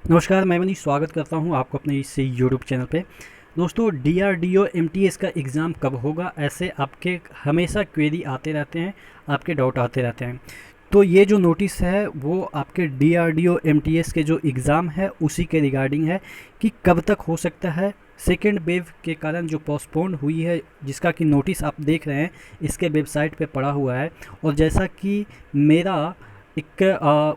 नमस्कार, मैं मनीष स्वागत करता हूं आपको अपने इस यूट्यूब चैनल पे। दोस्तों, डीआरडीओ एमटीएस का एग्ज़ाम कब होगा, ऐसे आपके हमेशा क्वेरी आते रहते हैं, आपके डाउट आते रहते हैं। तो ये जो नोटिस है वो आपके डीआरडीओ एमटीएस के जो एग्ज़ाम है उसी के रिगार्डिंग है कि कब तक हो सकता है। सेकेंड वेव के कारण जो पोस्टपोन हुई है, जिसका कि नोटिस आप देख रहे हैं, इसके वेबसाइट पे पड़ा हुआ है। और जैसा कि मेरा एक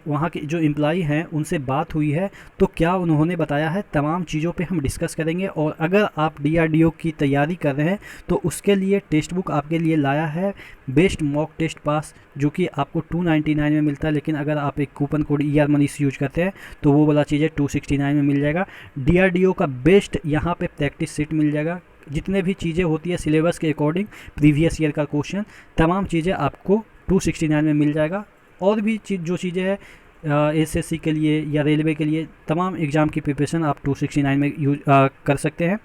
वहाँ के जो एम्प्लॉई हैं उनसे बात हुई है, तो क्या उन्होंने बताया है, तमाम चीज़ों पे हम डिस्कस करेंगे। और अगर आप डीआरडीओ की तैयारी कर रहे हैं तो उसके लिए टेक्स्ट बुक आपके लिए लाया है, बेस्ट मॉक टेस्ट पास, जो कि आपको 299 में मिलता है। लेकिन अगर आप एक coupon code ER Manish use करते हैं तो वो वाला चीज़ें 269 में मिल जाएगा। डीआरडीओ का बेस्ट यहाँ पे प्रैक्टिस सेट मिल जाएगा। जितने भी चीज़ें होती है सिलेबस के अकॉर्डिंग, प्रीवियस ईयर का क्वेश्चन, तमाम चीज़ें आपको 269 में मिल जाएगा। और भी जो चीज़ें हैं एसएससी के लिए या रेलवे के लिए, तमाम एग्ज़ाम की प्रिपरेशन आप 269 में यूज कर सकते हैं।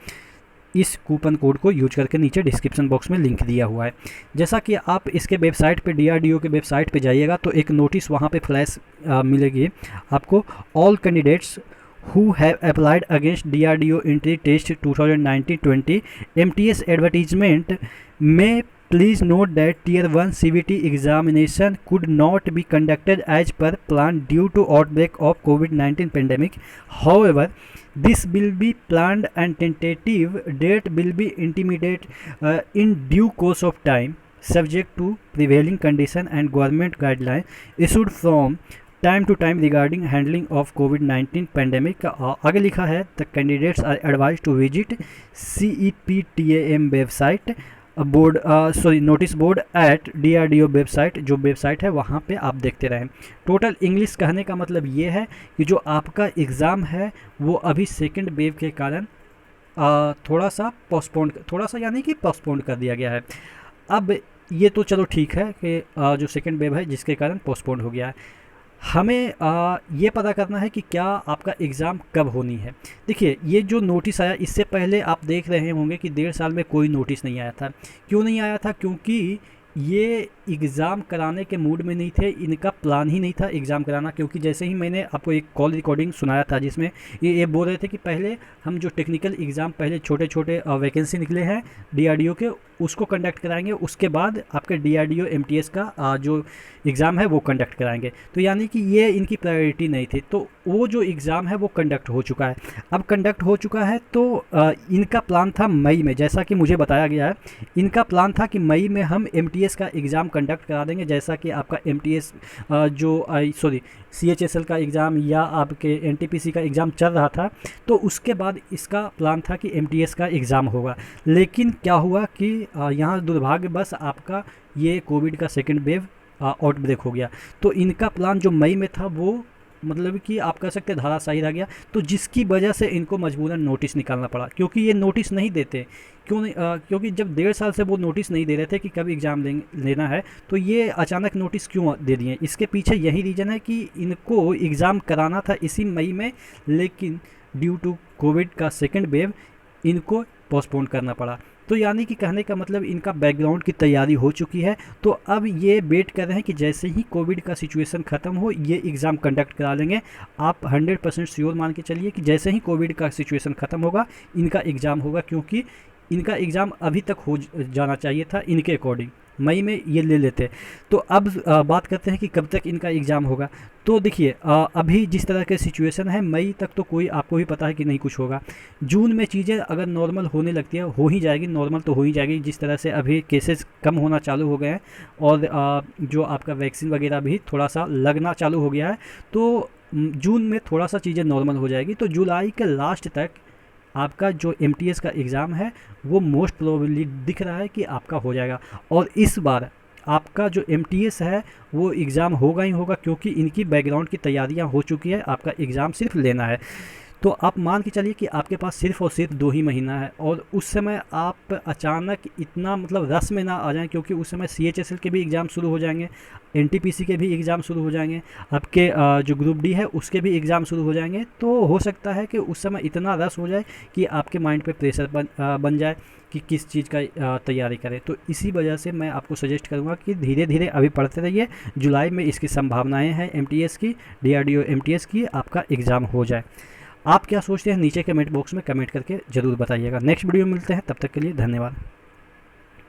इस कूपन कोड को यूज करके नीचे डिस्क्रिप्शन बॉक्स में लिंक दिया हुआ है। जैसा कि आप इसके वेबसाइट पे, डीआरडीओ के वेबसाइट पे जाइएगा तो एक नोटिस वहाँ पे फ्लैश मिलेगी आपको। All candidates who have applied against DRDO entry test 2019-20 MTS advertisement may please note that tier 1 CVT examination could not be conducted as per plan due to outbreak of COVID-19 pandemic. However, this will be planned and tentative date will be intimated in due course of time, subject to prevailing condition and government guidelines issued from time to time regarding handling of कोविड-19 pandemic. आगे लिखा है the candidates are advise to visit CEPTAM website board notice board at DRDO website, जो website है वहाँ पे आप देखते रहें। टोटल इंग्लिश कहने का मतलब ये है कि जो आपका एग्ज़ाम है वो अभी सेकेंड वेव के कारण थोड़ा सा यानी कि पोस्टपोन कर दिया गया है। अब ये तो चलो ठीक है कि जो सेकेंड वेव है जिसके कारण पोस्टपोन हो गया है। हमें ये पता करना है कि क्या आपका एग्ज़ाम कब होनी है। देखिए, ये जो नोटिस आया, इससे पहले आप देख रहे होंगे कि 1.5 साल में कोई नोटिस नहीं आया था। क्यों नहीं आया था? क्योंकि ये एग्ज़ाम कराने के मूड में नहीं थे, इनका प्लान ही नहीं था एग्ज़ाम कराना। क्योंकि जैसे ही मैंने आपको एक कॉल रिकॉर्डिंग सुनाया था जिसमें ये बोल रहे थे कि पहले हम जो टेक्निकल एग्ज़ाम, पहले छोटे छोटे वैकेंसी निकले हैं डीआरडीओ के, उसको कंडक्ट कराएंगे, उसके बाद आपके डीआरडीओ एमटीएस का जो एग्ज़ाम है वो कंडक्ट कराएंगे। तो यानी कि ये इनकी प्रायोरिटी नहीं थी। तो वो जो एग्ज़ाम है वो कंडक्ट हो चुका है। अब कंडक्ट हो चुका है तो इनका प्लान था मई में, जैसा कि मुझे बताया गया है, इनका प्लान था कि मई में हम एमटीएस का एग्ज़ाम कंडक्ट करा देंगे। जैसा कि आपका एमटीएस CHSL का एग्ज़ाम या आपके NTPC का एग्ज़ाम चल रहा था, तो उसके बाद इसका प्लान था कि एमटीएस का एग्ज़ाम होगा। लेकिन क्या हुआ कि यहाँ दुर्भाग्यवश आपका ये कोविड का सेकेंड वेव आउटब्रेक हो गया। तो इनका प्लान जो मई में था वो मतलब कि आप कह सकते धाराशाही रह गया। तो जिसकी वजह से इनको मजबूरन नोटिस निकालना पड़ा। क्योंकि ये नोटिस नहीं देते, क्यों नहीं? क्योंकि जब 1.5 साल से वो नोटिस नहीं दे रहे थे कि कब एग्ज़ाम लेना है, तो ये अचानक नोटिस क्यों दे दिए? इसके पीछे यही रीज़न है कि इनको एग्ज़ाम कराना था इसी मई में, लेकिन ड्यू टू कोविड का सेकेंड वेव इनको पोस्टपोन करना पड़ा। तो यानी कि कहने का मतलब इनका बैकग्राउंड की तैयारी हो चुकी है। तो अब ये वेट कर रहे हैं कि जैसे ही कोविड का सिचुएशन ख़त्म हो ये एग्ज़ाम कंडक्ट करा लेंगे। आप 100% श्योर मान के चलिए कि जैसे ही कोविड का सिचुएशन ख़त्म होगा इनका एग्ज़ाम होगा। क्योंकि इनका एग्ज़ाम अभी तक हो जाना चाहिए था इनके अकॉर्डिंग, मई में ये ले लेते। तो अब बात करते हैं कि कब तक इनका एग्ज़ाम होगा। तो देखिए, अभी जिस तरह के सिचुएशन है, मई तक तो कोई, आपको भी पता है कि नहीं कुछ होगा। जून में चीज़ें अगर नॉर्मल होने लगती है, हो ही जाएगी, नॉर्मल तो हो ही जाएगी। जिस तरह से अभी केसेस कम होना चालू हो गए हैं और जो आपका वैक्सीन वगैरह भी थोड़ा सा लगना चालू हो गया है, तो जून में थोड़ा सा चीज़ें नॉर्मल हो जाएगी। तो जुलाई के लास्ट तक आपका जो एमटीएस का एग्ज़ाम है वो मोस्ट प्रोबेबली दिख रहा है कि आपका हो जाएगा। और इस बार आपका जो एमटीएस है वो एग्ज़ाम होगा ही होगा, क्योंकि इनकी बैकग्राउंड की तैयारियां हो चुकी है, आपका एग्ज़ाम सिर्फ लेना है। तो आप मान के चलिए कि आपके पास सिर्फ और सिर्फ 2 ही महीना है, और उस समय आप अचानक इतना मतलब रस में ना आ जाएं, क्योंकि उस समय CHSL के भी एग्ज़ाम शुरू हो जाएंगे, NTPC के भी एग्ज़ाम शुरू हो जाएंगे, आपके जो ग्रुप डी है उसके भी एग्ज़ाम शुरू हो जाएंगे। तो हो सकता है कि उस समय इतना रस हो जाए कि आपके माइंड पे प्रेशर बन जाए कि किस चीज़ का तैयारी करें। तो इसी वजह से मैं आपको सजेस्ट करूँगा कि धीरे धीरे अभी पढ़ते रहिए। जुलाई में इसकी संभावनाएं हैं MTS की, DRDO MTS की आपका एग्ज़ाम हो जाए। आप क्या सोचते हैं नीचे कमेंट बॉक्स में कमेंट करके ज़रूर बताइएगा। नेक्स्ट वीडियो में मिलते हैं, तब तक के लिए धन्यवाद।